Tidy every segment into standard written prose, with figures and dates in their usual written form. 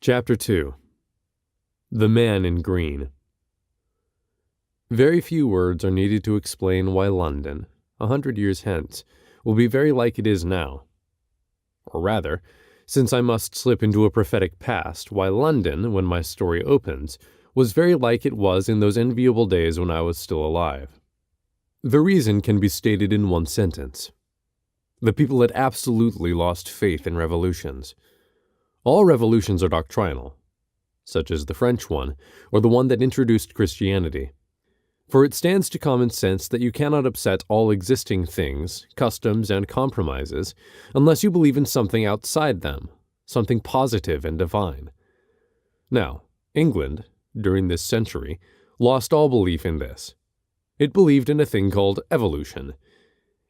Chapter 2. The Man in Green. Very few words are needed to explain why London, 100 years hence, will be very like it is now. Or rather, since I must slip into a prophetic past, why London, when my story opens, was very like it was in those enviable days when I was still alive. The reason can be stated in one sentence. The people had absolutely lost faith in revolutions. All revolutions are doctrinal, such as the French one, or the one that introduced Christianity. For it stands to common sense that you cannot upset all existing things, customs, and compromises unless you believe in something outside them, something positive and divine. Now, England, during this century, lost all belief in this. It believed in a thing called evolution,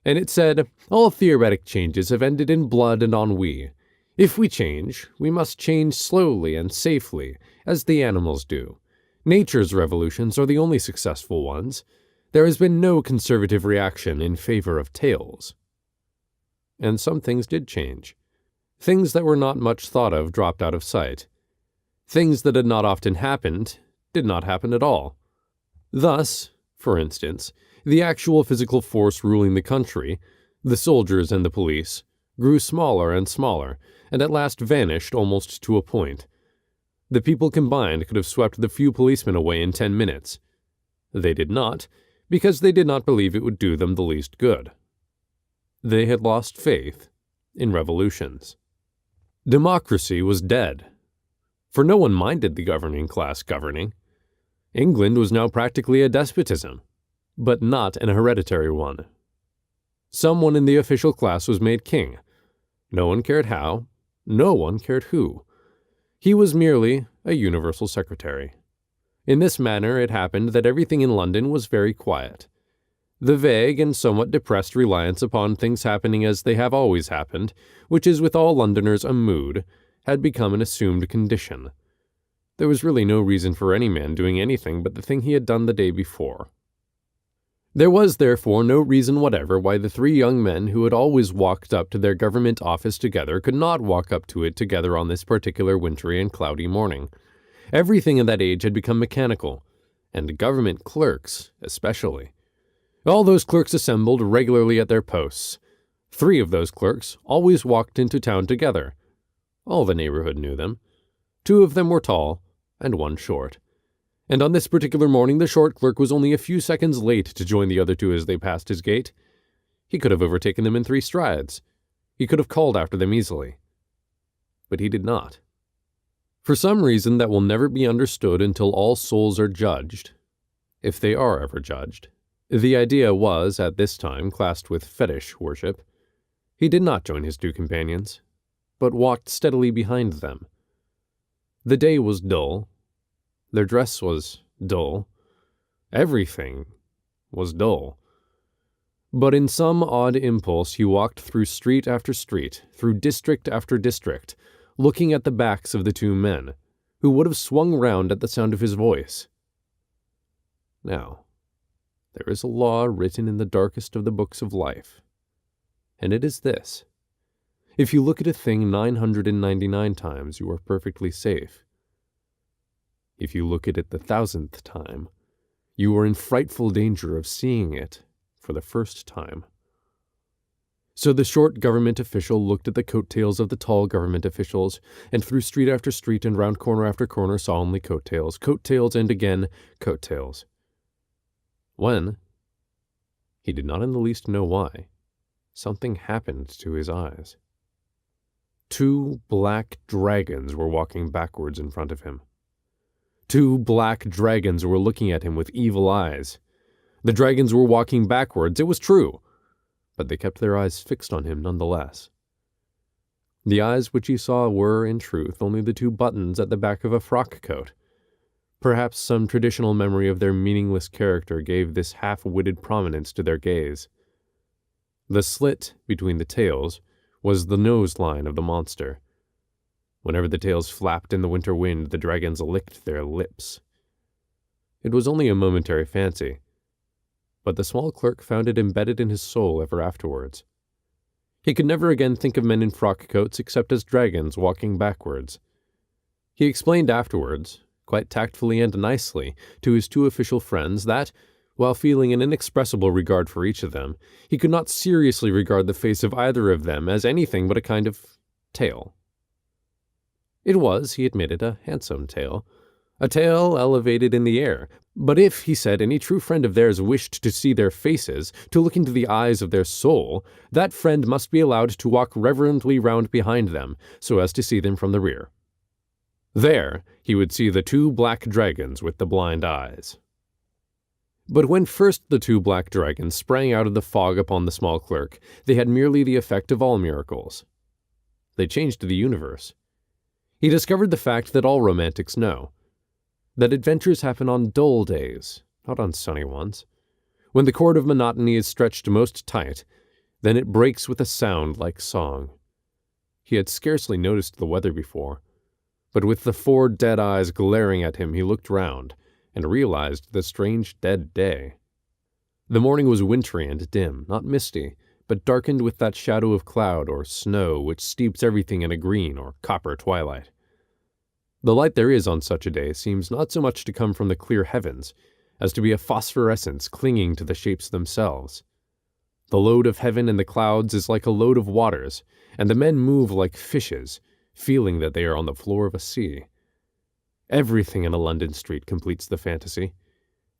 and it said, all theoretic changes have ended in blood and ennui. If we change, we must change slowly and safely, as the animals do. Nature's revolutions are the only successful ones. There has been no conservative reaction in favor of tails. And some things did change. Things that were not much thought of dropped out of sight. Things that had not often happened did not happen at all. Thus, for instance, the actual physical force ruling the country, the soldiers and the police, grew smaller and smaller, and at last vanished almost to a point. The people combined could have swept the few policemen away in 10 minutes. They did not, because they did not believe it would do them the least good. They had lost faith in revolutions. Democracy was dead, for no one minded the governing class governing. England was now practically a despotism, but not an hereditary one. Someone in the official class was made king. No one cared how, no one cared who. He was merely a universal secretary. In this manner it happened that everything in London was very quiet. The vague and somewhat depressed reliance upon things happening as they have always happened, which is with all Londoners a mood, had become an assumed condition. There was really no reason for any man doing anything but the thing he had done the day before. There was therefore no reason whatever why the three young men who had always walked up to their government office together could not walk up to it together on this particular wintry and cloudy morning. Everything in that age had become mechanical, and government clerks especially. All those clerks assembled regularly at their posts. 3 of those clerks always walked into town together. All the neighborhood knew them. 2 of them were tall, and 1 short. And on this particular morning the short clerk was only a few seconds late to join the other 2 as they passed his gate. He could have overtaken them in 3 strides. He could have called after them easily. But he did not. For some reason that will never be understood until all souls are judged, if they are ever judged, the idea was, at this time, classed with fetish worship. He did not join his 2 companions, but walked steadily behind them. The day was dull. Their dress was dull. Everything was dull. But in some odd impulse he walked through street after street, through district after district, looking at the backs of the 2 men, who would have swung round at the sound of his voice. Now, there is a law written in the darkest of the books of life, and it is this. If you look at a thing 999 times, you are perfectly safe. If you look at it the 1000th time, you are in frightful danger of seeing it for the first time. So the short government official looked at the coattails of the tall government officials, and through street after street and round corner after corner saw only coattails, coattails, and again coattails. When, he did not in the least know why, something happened to his eyes. 2 black dragons were walking backwards in front of him. 2 black dragons were looking at him with evil eyes. The dragons were walking backwards, it was true, but they kept their eyes fixed on him nonetheless. The eyes which he saw were, in truth, only the 2 buttons at the back of a frock coat. Perhaps some traditional memory of their meaningless character gave this half-witted prominence to their gaze. The slit between the tails was the nose line of the monster. Whenever the tails flapped in the winter wind, the dragons licked their lips. It was only a momentary fancy, but the small clerk found it embedded in his soul ever afterwards. He could never again think of men in frock coats except as dragons walking backwards. He explained afterwards, quite tactfully and nicely, to his two official friends that, while feeling an inexpressible regard for each of them, he could not seriously regard the face of either of them as anything but a kind of tail. It was, he admitted, a handsome tail, a tail elevated in the air, but if, he said, any true friend of theirs wished to see their faces, to look into the eyes of their soul, that friend must be allowed to walk reverently round behind them, so as to see them from the rear. There he would see the two black dragons with the blind eyes. But when first the two black dragons sprang out of the fog upon the small clerk, they had merely the effect of all miracles. They changed the universe. He discovered the fact that all romantics know, that adventures happen on dull days, not on sunny ones. When the cord of monotony is stretched most tight, then it breaks with a sound like song. He had scarcely noticed the weather before, but with the four dead eyes glaring at him he looked round, and realized the strange dead day. The morning was wintry and dim, not misty, but darkened with that shadow of cloud or snow which steeps everything in a green or copper twilight. The light there is on such a day seems not so much to come from the clear heavens, as to be a phosphorescence clinging to the shapes themselves. The load of heaven and the clouds is like a load of waters, and the men move like fishes, feeling that they are on the floor of a sea. Everything in a London street completes the fantasy.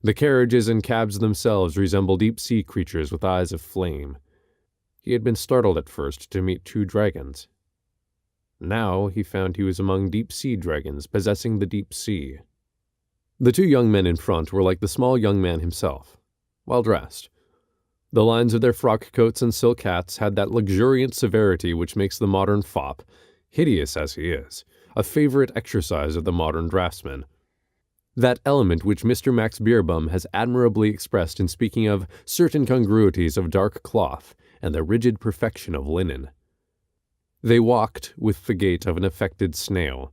The carriages and cabs themselves resemble deep-sea creatures with eyes of flame. He had been startled at first to meet two dragons. Now he found he was among deep-sea dragons possessing the deep sea. The two young men in front were like the small young man himself, well dressed. The lines of their frock coats and silk hats had that luxuriant severity which makes the modern fop, hideous as he is, a favorite exercise of the modern draftsman. That element which Mr. Max Beerbohm has admirably expressed in speaking of certain congruities of dark cloth and the rigid perfection of linen. They walked with the gait of an affected snail,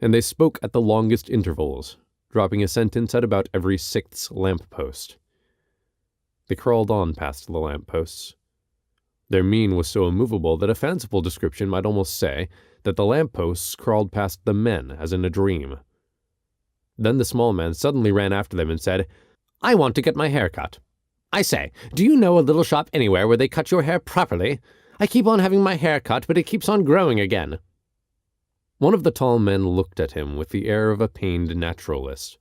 and they spoke at the longest intervals, dropping a sentence at about every sixth lamp-post. They crawled on past the lamp-posts. Their mien was so immovable that a fanciful description might almost say that the lamp-posts crawled past the men as in a dream. Then the small man suddenly ran after them and said, "I want to get my hair cut. I say, do you know a little shop anywhere where they cut your hair properly? I keep on having my hair cut, but it keeps on growing again." One of the tall men looked at him with the air of a pained naturalist.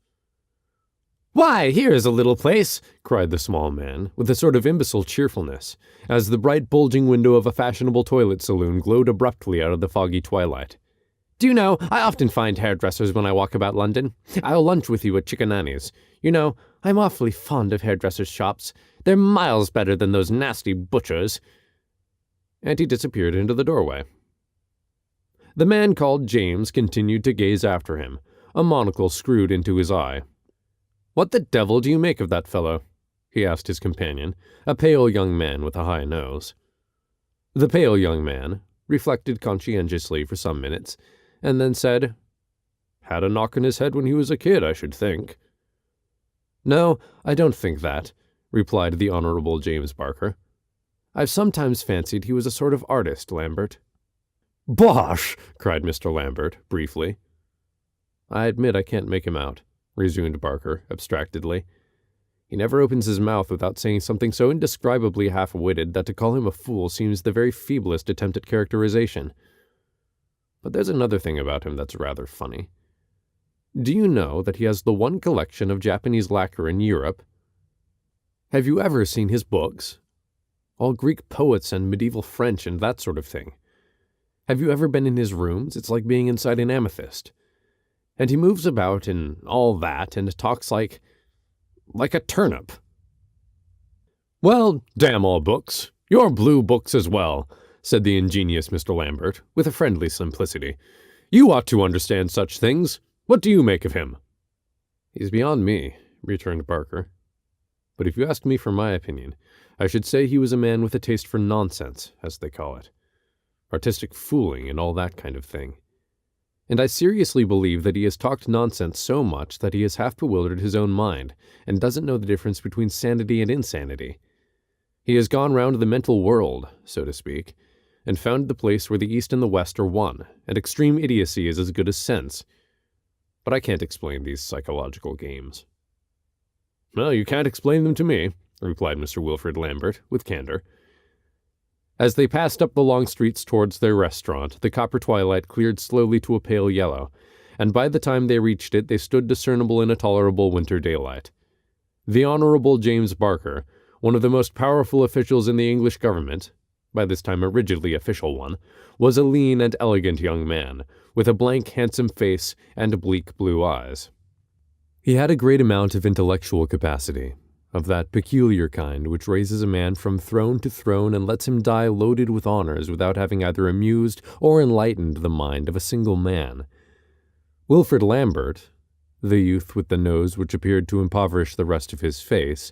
"Why, here's a little place," cried the small man, with a sort of imbecile cheerfulness, as the bright bulging window of a fashionable toilet saloon glowed abruptly out of the foggy twilight. "Do you know, I often find hairdressers when I walk about London. I'll lunch with you at Chickenanny's. You know, I'm awfully fond of hairdressers' shops. They're miles better than those nasty butchers." And he disappeared into the doorway. The man called James continued to gaze after him, a monocle screwed into his eye. "What the devil do you make of that fellow?" he asked his companion, a pale young man with a high nose. The pale young man reflected conscientiously for some minutes, and then said, "Had a knock on his head when he was a kid, I should think." "No, I don't think that," replied the Honorable James Barker. "I've sometimes fancied he was a sort of artist, Lambert." "Bosh!" cried Mr. Lambert, briefly. "I admit I can't make him out," resumed Barker, abstractedly. "He never opens his mouth without saying something so indescribably half-witted that to call him a fool seems the very feeblest attempt at characterization. But there's another thing about him that's rather funny. Do you know that he has the one collection of Japanese lacquer in Europe? Have you ever seen his books? All Greek poets and medieval French and that sort of thing. Have you ever been in his rooms? It's like being inside an amethyst. And he moves about and all that and talks like a turnip." "Well, damn all books. Your blue books as well," said the ingenious Mr. Lambert, with a friendly simplicity. "You ought to understand such things. What do you make of him?" "He's beyond me," returned Barker. "But if you ask me for my opinion, I should say he was a man with a taste for nonsense, as they call it. Artistic fooling and all that kind of thing. And I seriously believe that he has talked nonsense so much that he has half bewildered his own mind, and doesn't know the difference between sanity and insanity. He has gone round the mental world, so to speak, and found the place where the East and the West are one, and extreme idiocy is as good as sense, but I can't explain these psychological games." "Well, you can't explain them to me," replied Mr. Wilfrid Lambert, with candor. As they passed up the long streets towards their restaurant, the copper twilight cleared slowly to a pale yellow, and by the time they reached it they stood discernible in a tolerable winter daylight. The Honorable James Barker, one of the most powerful officials in the English government, by this time a rigidly official one, was a lean and elegant young man, with a blank, handsome face and bleak blue eyes. He had a great amount of intellectual capacity, of that peculiar kind which raises a man from throne to throne and lets him die loaded with honors without having either amused or enlightened the mind of a single man. Wilfrid Lambert, the youth with the nose which appeared to impoverish the rest of his face,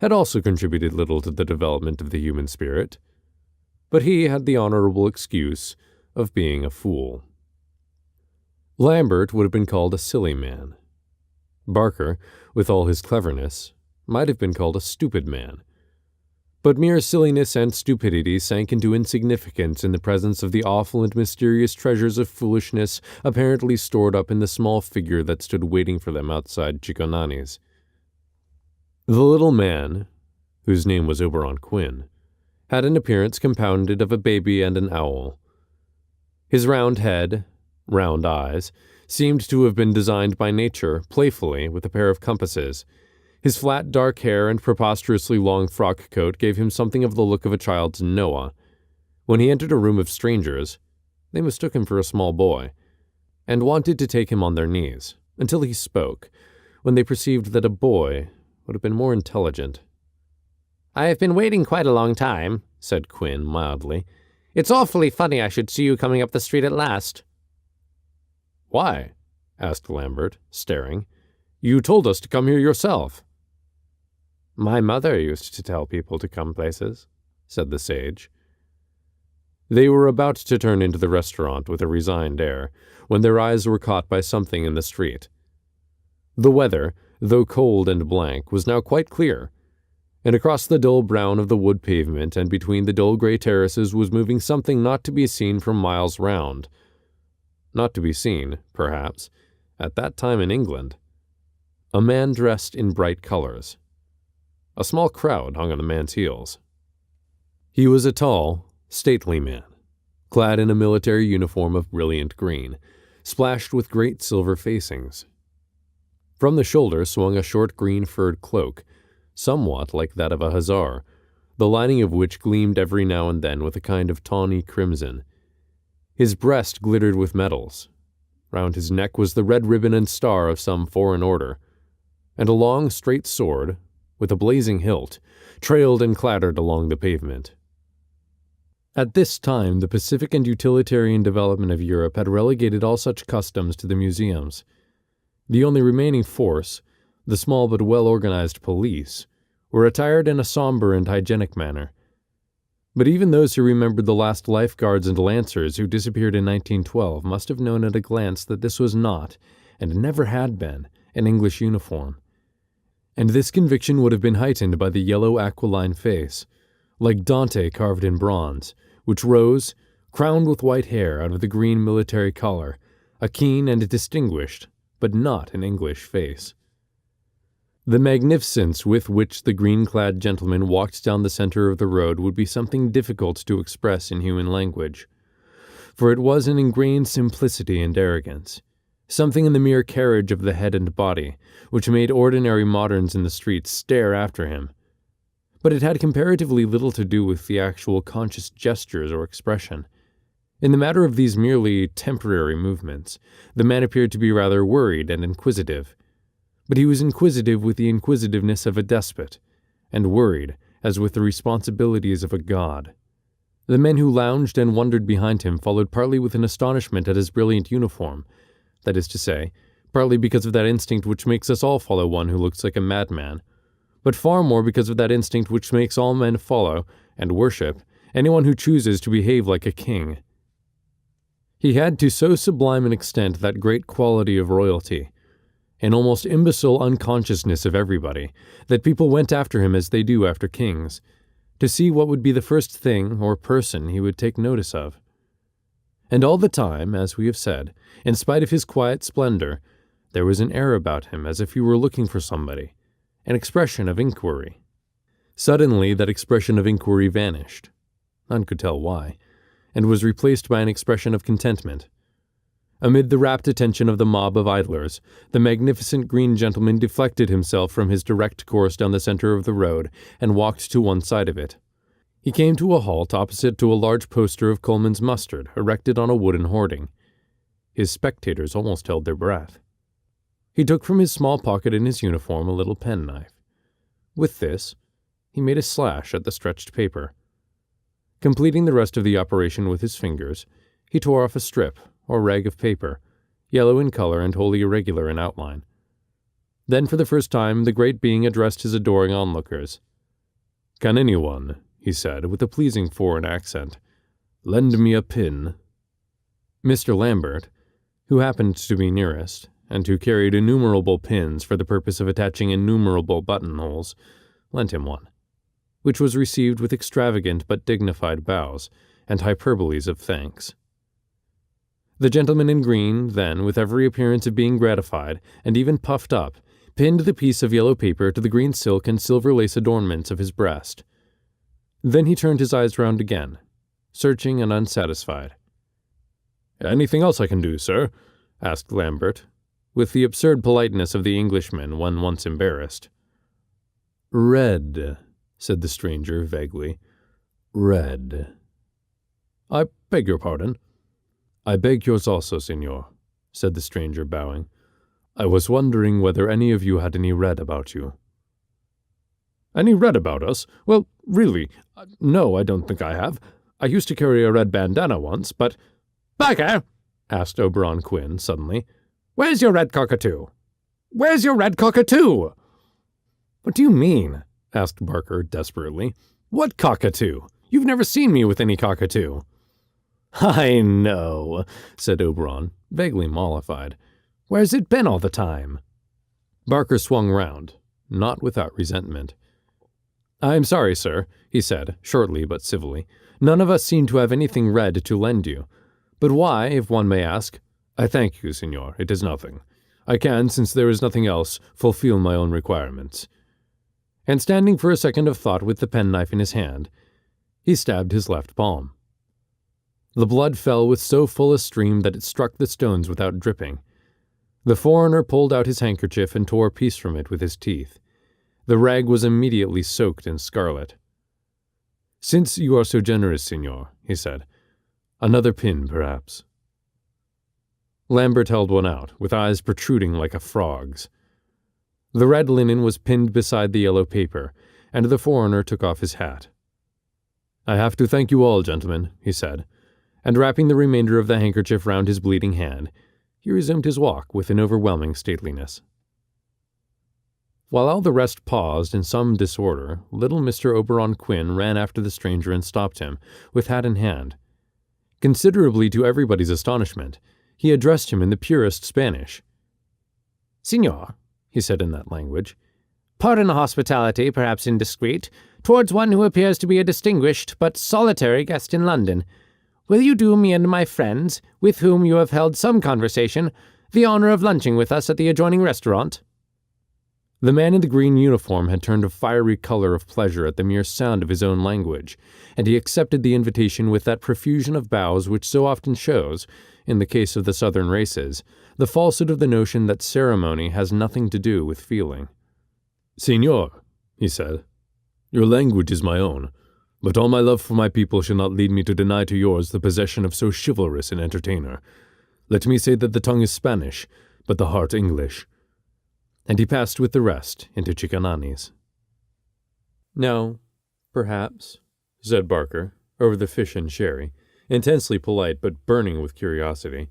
had also contributed little to the development of the human spirit, but he had the honorable excuse of being a fool. Lambert would have been called a silly man. Barker, with all his cleverness, might have been called a stupid man. But mere silliness and stupidity sank into insignificance in the presence of the awful and mysterious treasures of foolishness apparently stored up in the small figure that stood waiting for them outside Ciconani's. The little man, whose name was Oberon Quinn, had an appearance compounded of a baby and an owl. His round head, round eyes, seemed to have been designed by nature, playfully, with a pair of compasses. His flat dark hair and preposterously long frock coat gave him something of the look of a child's Noah. When he entered a room of strangers, they mistook him for a small boy, and wanted to take him on their knees, until he spoke, when they perceived that a boy would have been more intelligent. "I have been waiting quite a long time," said Quinn mildly. "It's awfully funny I should see you coming up the street at last." "Why?" asked Lambert, staring. "You told us to come here yourself." "My mother used to tell people to come places," said the sage. They were about to turn into the restaurant with a resigned air, when their eyes were caught by something in the street. The weather, though cold and blank, was now quite clear, and across the dull brown of the wood pavement and between the dull gray terraces was moving something not to be seen for miles round. Not to be seen, perhaps, at that time in England. A man dressed in bright colors. A small crowd hung on the man's heels. He was a tall, stately man, clad in a military uniform of brilliant green, splashed with great silver facings. From the shoulder swung a short green furred cloak, somewhat like that of a hussar, the lining of which gleamed every now and then with a kind of tawny crimson. His breast glittered with medals. Round his neck was the red ribbon and star of some foreign order, and a long, straight sword, with a blazing hilt, trailed and clattered along the pavement. At this time, the pacific and utilitarian development of Europe had relegated all such customs to the museums. The only remaining force, the small but well-organized police, were attired in a somber and hygienic manner. But even those who remembered the last lifeguards and lancers who disappeared in 1912 must have known at a glance that this was not, and never had been, an English uniform. And this conviction would have been heightened by the yellow aquiline face, like Dante carved in bronze, which rose, crowned with white hair, out of the green military collar, a keen and distinguished, but not an English face. The magnificence with which the green-clad gentleman walked down the center of the road would be something difficult to express in human language, for it was an ingrained simplicity and arrogance, something in the mere carriage of the head and body, which made ordinary moderns in the streets stare after him. But it had comparatively little to do with the actual conscious gestures or expression. In the matter of these merely temporary movements, the man appeared to be rather worried and inquisitive. But he was inquisitive with the inquisitiveness of a despot, and worried as with the responsibilities of a god. The men who lounged and wondered behind him followed partly with an astonishment at his brilliant uniform, that is to say, partly because of that instinct which makes us all follow one who looks like a madman, but far more because of that instinct which makes all men follow, and worship, anyone who chooses to behave like a king. He had to so sublime an extent that great quality of royalty, an almost imbecile unconsciousness of everybody, that people went after him as they do after kings, to see what would be the first thing or person he would take notice of. And all the time, as we have said, in spite of his quiet splendor, There was an air about him as if he were looking for somebody, an expression of inquiry. Suddenly, that expression of inquiry vanished. None could tell why, and was replaced by an expression of contentment. Amid the rapt attention of the mob of idlers, the magnificent green gentleman deflected himself from his direct course down the center of the road and walked to one side of it. He came to a halt opposite to a large poster of Coleman's mustard erected on a wooden hoarding. His spectators almost held their breath. He took from his small pocket in his uniform a little penknife. With this, he made a slash at the stretched paper. Completing the rest of the operation with his fingers, he tore off a strip, or rag of paper, yellow in color and wholly irregular in outline. Then for the first time the great being addressed his adoring onlookers. "Can anyone," he said, with a pleasing foreign accent, "lend me a pin?" Mr. Lambert, who happened to be nearest, and who carried innumerable pins for the purpose of attaching innumerable buttonholes, lent him one, which was received with extravagant but dignified bows and hyperboles of thanks. The gentleman in green, then, with every appearance of being gratified, and even puffed up, pinned the piece of yellow paper to the green silk and silver lace adornments of his breast. Then he turned his eyes round again, searching and unsatisfied. "Anything else I can do, sir?" asked Lambert, with the absurd politeness of the Englishman when once embarrassed. "Red," said the stranger vaguely. "Red." "I beg your pardon." "I beg yours also, senor," said the stranger, bowing. "I was wondering whether any of you had any red about you." "Any red about us? Well, really, no, I don't think I have. I used to carry a red bandana once, but—" "Barker," asked Oberon Quinn suddenly, "where's your red cockatoo? Where's your red cockatoo?" "What do you mean?" asked Barker desperately. "What cockatoo? You've never seen me with any cockatoo." "I know," said Oberon, vaguely mollified. "Where's it been all the time?" Barker swung round, not without resentment. "I'm sorry, sir," he said, shortly but civilly. "None of us seem to have anything red to lend you. But why, if one may ask?" "I thank you, senor. It is nothing. I can, since there is nothing else, fulfill my own requirements." And standing for a second of thought with the penknife in his hand, he stabbed his left palm. The blood fell with so full a stream that it struck the stones without dripping. The foreigner pulled out his handkerchief and tore a piece from it with his teeth. The rag was immediately soaked in scarlet. "Since you are so generous, senor," he said, "another pin, perhaps." Lambert held one out, with eyes protruding like a frog's. The red linen was pinned beside the yellow paper, and the foreigner took off his hat. "I have to thank you all, gentlemen," he said, and wrapping the remainder of the handkerchief round his bleeding hand, he resumed his walk with an overwhelming stateliness. While all the rest paused in some disorder, little Mr. Oberon Quinn ran after the stranger and stopped him, with hat in hand. Considerably to everybody's astonishment, he addressed him in the purest Spanish. "Signor," he said in that language, "pardon a hospitality perhaps indiscreet, towards one who appears to be a distinguished but solitary guest in London. Will you do me and my friends, with whom you have held some conversation, the honor of lunching with us at the adjoining restaurant?" The man in the green uniform had turned a fiery color of pleasure at the mere sound of his own language, and he accepted the invitation with that profusion of bows which so often shows, in the case of the southern races, the falsehood of the notion that ceremony has nothing to do with feeling. "Senor," he said, "your language is my own, but all my love for my people shall not lead me to deny to yours the possession of so chivalrous an entertainer. Let me say that the tongue is Spanish, but the heart English." And he passed with the rest into Chicanani's. "No, perhaps," said Barker, over the fish and sherry, intensely polite but burning with curiosity.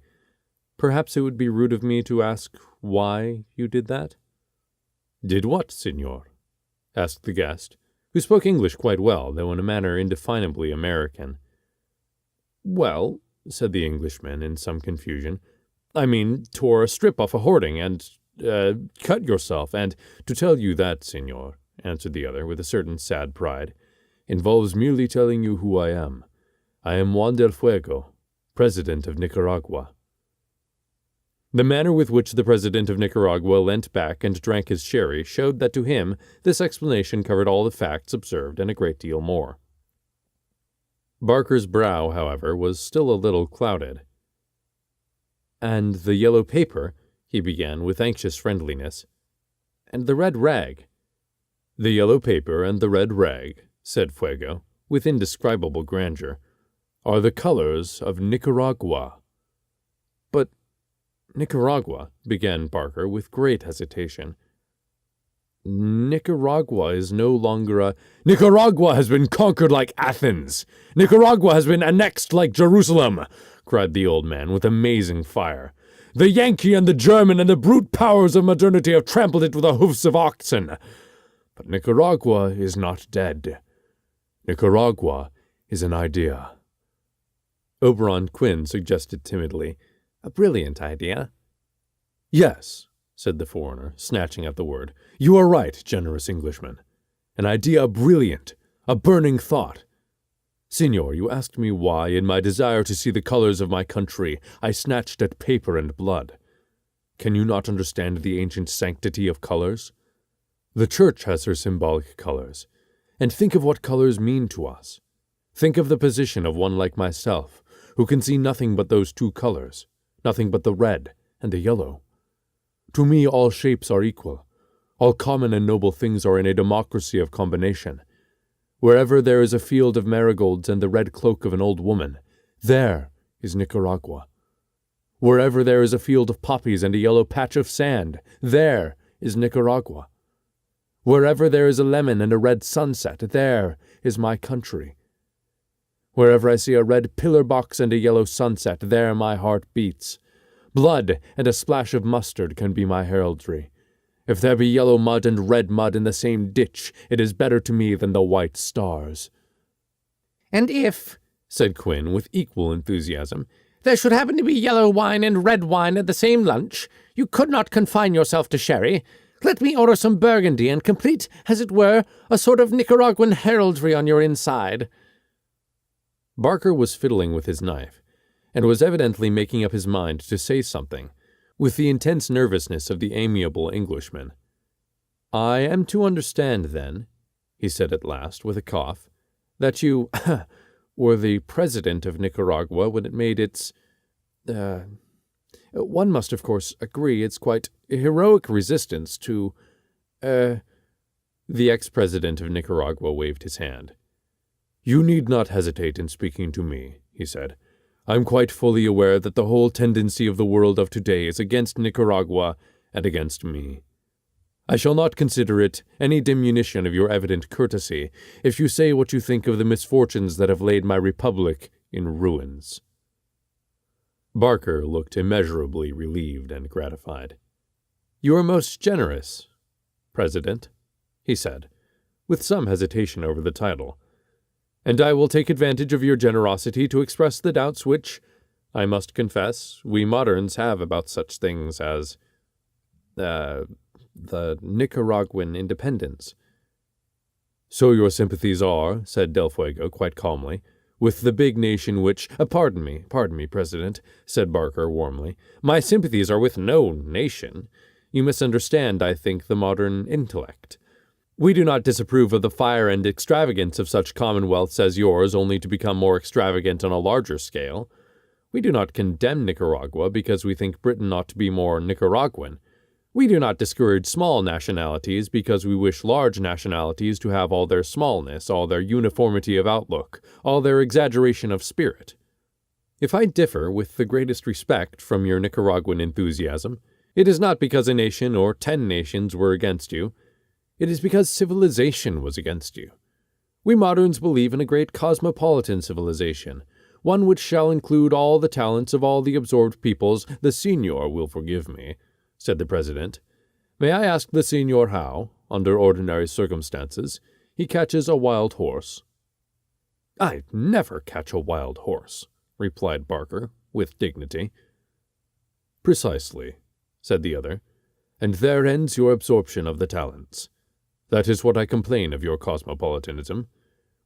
"Perhaps it would be rude of me to ask why you did that?" "Did what, senor?" asked the guest, who spoke English quite well, though in a manner indefinably American. "Well," said the Englishman in some confusion, "I mean, tore a strip off a hoarding and, cut yourself, and to tell you that, senor," answered the other with a certain sad pride, "involves merely telling you who I am. I am Juan del Fuego, President of Nicaragua." The manner with which the president of Nicaragua leant back and drank his sherry showed that to him this explanation covered all the facts observed and a great deal more. Barker's brow, however, was still a little clouded. "And the yellow paper," he began with anxious friendliness, "and the red rag." "The yellow paper and the red rag," said Fuego, with indescribable grandeur, "are the colors of Nicaragua." "But Nicaragua," began Barker with great hesitation. "Nicaragua is no longer a—" "Nicaragua has been conquered like Athens! Nicaragua has been annexed like Jerusalem!" cried the old man with amazing fire. "The Yankee and the German and the brute powers of modernity have trampled it with the hoofs of oxen. But Nicaragua is not dead. Nicaragua is an idea." Oberon Quinn suggested timidly, "A brilliant idea." "Yes," said the foreigner, snatching at the word. "You are right, generous Englishman. An idea brilliant, a burning thought. Signor, you asked me why, in my desire to see the colors of my country, I snatched at paper and blood. Can you not understand the ancient sanctity of colors? The Church has her symbolic colors, and think of what colors mean to us. Think of the position of one like myself, who can see nothing but those two colors, nothing but the red and the yellow. To me all shapes are equal. All common and noble things are in a democracy of combination. Wherever there is a field of marigolds and the red cloak of an old woman, there is Nicaragua. Wherever there is a field of poppies and a yellow patch of sand, there is Nicaragua. Wherever there is a lemon and a red sunset, there is my country. Wherever I see a red pillar box and a yellow sunset, there my heart beats. Blood and a splash of mustard can be my heraldry. If there be yellow mud and red mud in the same ditch, it is better to me than the white stars." "And if," said Quinn with equal enthusiasm, "there should happen to be yellow wine and red wine at the same lunch, you could not confine yourself to sherry. Let me order some Burgundy and complete, as it were, a sort of Nicaraguan heraldry on your inside." Barker was fiddling with his knife, and was evidently making up his mind to say something, with the intense nervousness of the amiable Englishman. "I am to understand, then," he said at last, with a cough, "that you were the president of Nicaragua when it made its— one must, of course, agree it's quite heroic resistance to— The ex-president of Nicaragua waved his hand. "You need not hesitate in speaking to me," he said. "I'm quite fully aware that the whole tendency of the world of today is against Nicaragua and against me. I shall not consider it any diminution of your evident courtesy if you say what you think of the misfortunes that have laid my republic in ruins." Barker looked immeasurably relieved and gratified. "You are most generous, President," he said, with some hesitation over the title, "and I will take advantage of your generosity to express the doubts which, I must confess, we moderns have about such things as, the Nicaraguan independence." "So your sympathies are," said Del Fuego quite calmly, "with the big nation which— Pardon me, President," said Barker warmly. "My sympathies are with no nation. You misunderstand, I think, the modern intellect. We do not disapprove of the fire and extravagance of such commonwealths as yours only to become more extravagant on a larger scale. We do not condemn Nicaragua because we think Britain ought to be more Nicaraguan. We do not discourage small nationalities because we wish large nationalities to have all their smallness, all their uniformity of outlook, all their exaggeration of spirit. If I differ with the greatest respect from your Nicaraguan enthusiasm, it is not because a nation or 10 nations were against you. It is because civilization was against you. We moderns believe in a great cosmopolitan civilization, one which shall include all the talents of all the absorbed peoples. The Signor will forgive me," said the President. "May I ask the Signor how, under ordinary circumstances, he catches a wild horse?" "I never catch a wild horse," replied Barker, with dignity. "Precisely," said the other, "and there ends your absorption of the talents. That is what I complain of your cosmopolitanism.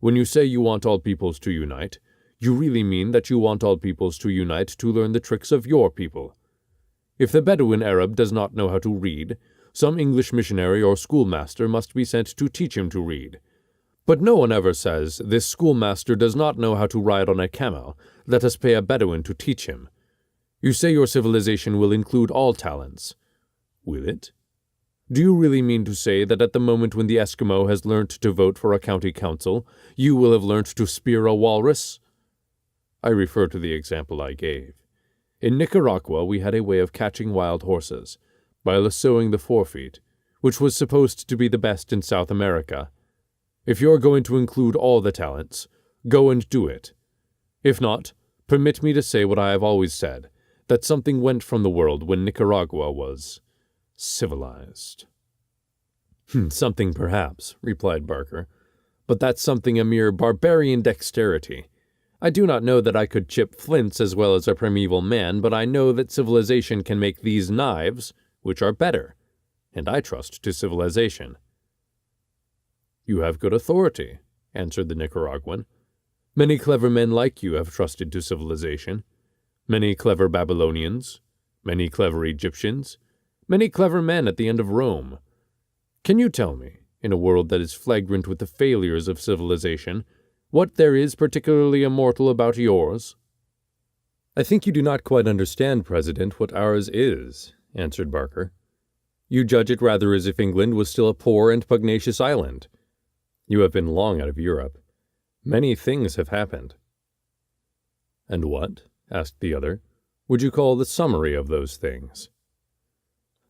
When you say you want all peoples to unite, you really mean that you want all peoples to unite to learn the tricks of your people. If the Bedouin Arab does not know how to read, some English missionary or schoolmaster must be sent to teach him to read. But no one ever says, this schoolmaster does not know how to ride on a camel, let us pay a Bedouin to teach him. You say your civilization will include all talents. Will it? Do you really mean to say that at the moment when the Eskimo has learnt to vote for a county council, you will have learnt to spear a walrus? I refer to the example I gave. In Nicaragua we had a way of catching wild horses, by lassoing the forefeet, which was supposed to be the best in South America. If you're going to include all the talents, go and do it. If not, permit me to say what I have always said, that something went from the world when Nicaragua was civilized. Something perhaps, replied Barker, but that's something a mere barbarian dexterity. I do not know that I could chip flints as well as a primeval man, but I know that civilization can make these knives, which are better, and I trust to civilization. You have good authority, answered the Nicaraguan. Many clever men like you have trusted to civilization. Many clever Babylonians, many clever Egyptians, many clever men at the end of Rome. Can you tell me, in a world that is flagrant with the failures of civilization, what there is particularly immortal about yours? I think you do not quite understand, President, what ours is, answered Barker. You judge it rather as if England was still a poor and pugnacious island. You have been long out of Europe. Many things have happened. And what, asked the other, would you call the summary of those things?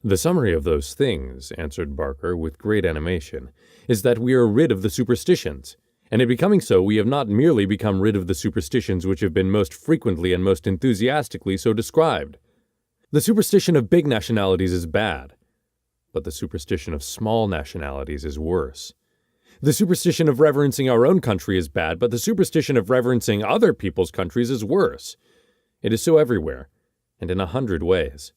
The summary of those things, answered Barker with great animation, is that we are rid of the superstitions. And in becoming so, we have not merely become rid of the superstitions which have been most frequently and most enthusiastically so described. The superstition of big nationalities is bad, but the superstition of small nationalities is worse. The superstition of reverencing our own country is bad, but the superstition of reverencing other people's countries is worse. It is so everywhere, and in 100 ways.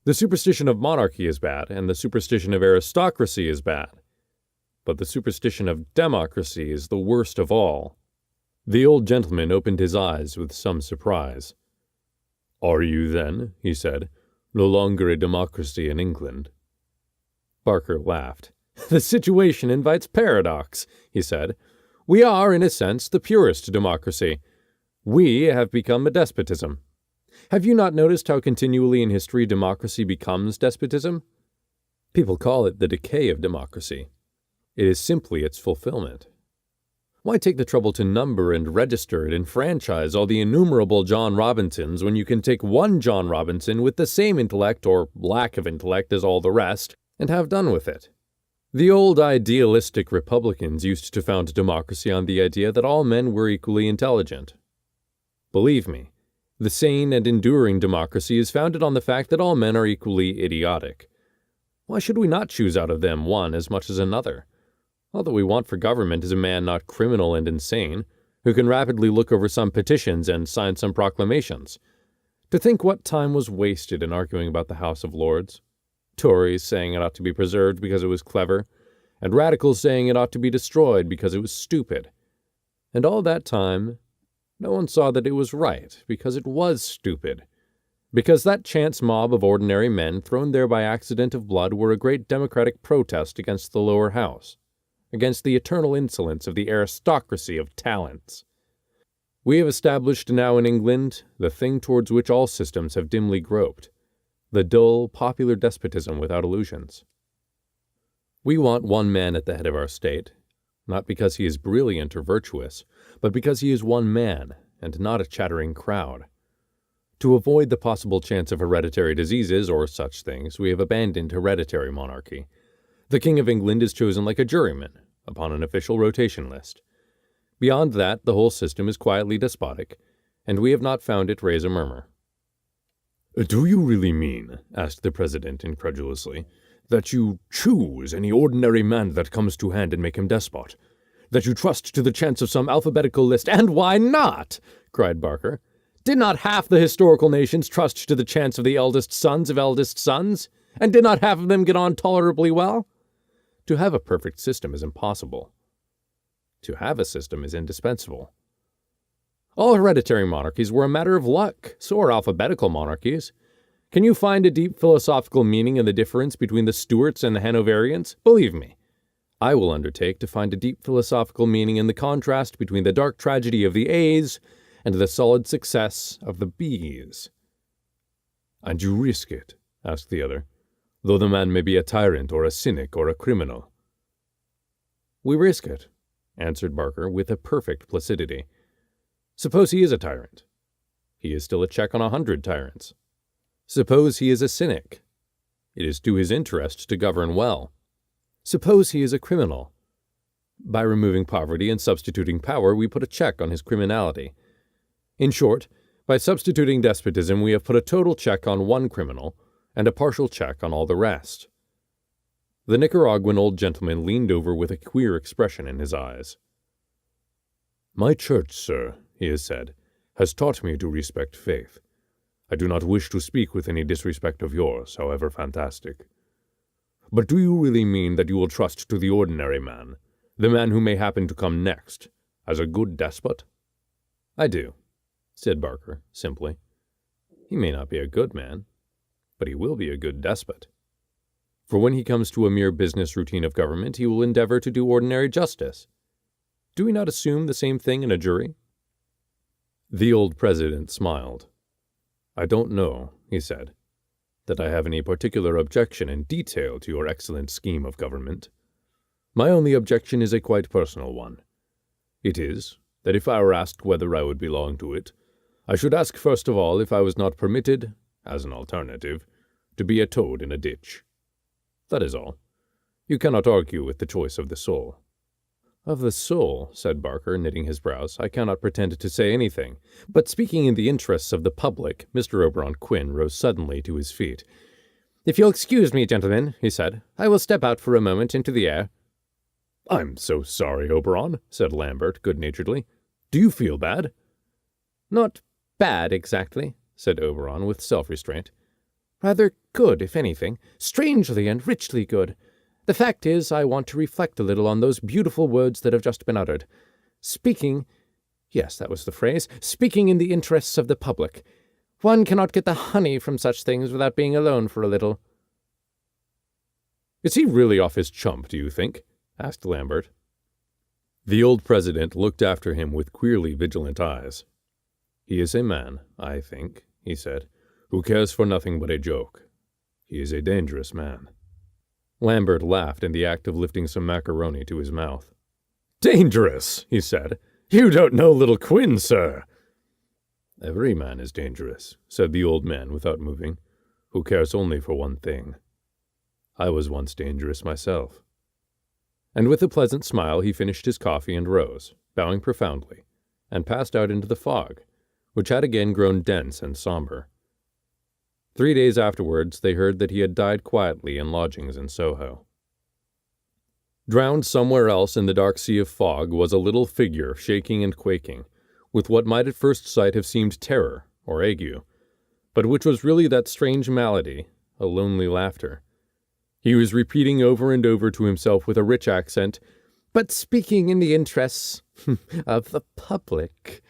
The superstition of monarchy is bad, and the superstition of aristocracy is bad. But the superstition of democracy is the worst of all. The old gentleman opened his eyes with some surprise. Are you, then, he said, no longer a democracy in England? Barker laughed. The situation invites paradox, he said. We are, in a sense, the purest democracy. We have become a despotism. Have you not noticed how continually in history democracy becomes despotism? People call it the decay of democracy. It is simply its fulfillment. Why take the trouble to number and register and enfranchise all the innumerable John Robinsons when you can take one John Robinson with the same intellect or lack of intellect as all the rest and have done with it? The old idealistic Republicans used to found democracy on the idea that all men were equally intelligent. Believe me, the sane and enduring democracy is founded on the fact that all men are equally idiotic. Why should we not choose out of them one as much as another? All that we want for government is a man not criminal and insane, who can rapidly look over some petitions and sign some proclamations. To think what time was wasted in arguing about the House of Lords. Tories saying it ought to be preserved because it was clever, and radicals saying it ought to be destroyed because it was stupid. And all that time, no one saw that it was right because it was stupid. Because that chance mob of ordinary men thrown there by accident of blood were a great democratic protest against the lower house, against the eternal insolence of the aristocracy of talents. We have established now in England the thing towards which all systems have dimly groped, the dull, popular despotism without illusions. We want one man at the head of our state, not because he is brilliant or virtuous, but because he is one man and not a chattering crowd. To avoid the possible chance of hereditary diseases or such things, we have abandoned hereditary monarchy. The King of England is chosen like a juryman, upon an official rotation list. Beyond that, the whole system is quietly despotic, and we have not found it raise a murmur. Do you really mean, asked the President incredulously, that you choose any ordinary man that comes to hand and make him despot? That you trust to the chance of some alphabetical list? And why not? Cried Barker. Did not half the historical nations trust to the chance of the eldest sons of eldest sons? And did not half of them get on tolerably well? To have a perfect system is impossible. To have a system is indispensable. All hereditary monarchies were a matter of luck, so are alphabetical monarchies. Can you find a deep philosophical meaning in the difference between the Stuarts and the Hanoverians? Believe me. I will undertake to find a deep philosophical meaning in the contrast between the dark tragedy of the A's and the solid success of the B's. And you risk it? Asked the other, though the man may be a tyrant or a cynic or a criminal. We risk it, answered Barker with a perfect placidity. Suppose he is a tyrant. He is still a check on 100 tyrants. Suppose he is a cynic. It is to his interest to govern well. Suppose he is a criminal. By removing poverty and substituting power, we put a check on his criminality. In short, by substituting despotism, we have put a total check on one criminal and a partial check on all the rest. The Nicaraguan old gentleman leaned over with a queer expression in his eyes. My church, sir, he has said, has taught me to respect faith. I do not wish to speak with any disrespect of yours, however fantastic. But do you really mean that you will trust to the ordinary man, the man who may happen to come next, as a good despot? I do, said Barker, simply. He may not be a good man, but he will be a good despot. For when he comes to a mere business routine of government, he will endeavor to do ordinary justice. Do we not assume the same thing in a jury? The old president smiled. I don't know, he said, that I have any particular objection in detail to your excellent scheme of government. My only objection is a quite personal one. It is that if I were asked whether I would belong to it, I should ask first of all if I was not permitted, as an alternative, to be a toad in a ditch. That is all. You cannot argue with the choice of the soul. Of the soul, said Barker, knitting his brows, I cannot pretend to say anything. But speaking in the interests of the public, Mr. Oberon Quinn rose suddenly to his feet. If you'll excuse me, gentlemen, he said, I will step out for a moment into the air. I'm so sorry, Oberon, said Lambert good-naturedly. Do you feel bad? Not bad, exactly, said Oberon with self-restraint. Rather good, if anything, strangely and richly good. The fact is, I want to reflect a little on those beautiful words that have just been uttered. Speaking, yes, that was the phrase, speaking in the interests of the public. One cannot get the honey from such things without being alone for a little. Is he really off his chump, do you think? Asked Lambert. The old president looked after him with queerly vigilant eyes. He is a man, I think, he said, who cares for nothing but a joke. He is a dangerous man. Lambert laughed in the act of lifting some macaroni to his mouth. Dangerous, he said. You don't know little Quinn, sir. Every man is dangerous, said the old man without moving, who cares only for one thing. I was once dangerous myself. And with a pleasant smile he finished his coffee and rose, bowing profoundly, and passed out into the fog, which had again grown dense and somber. 3 days afterwards they heard that he had died quietly in lodgings in Soho. Drowned somewhere else in the dark sea of fog was a little figure shaking and quaking, with what might at first sight have seemed terror or ague, but which was really that strange malady, a lonely laughter. He was repeating over and over to himself with a rich accent, "But speaking in the interests of the public."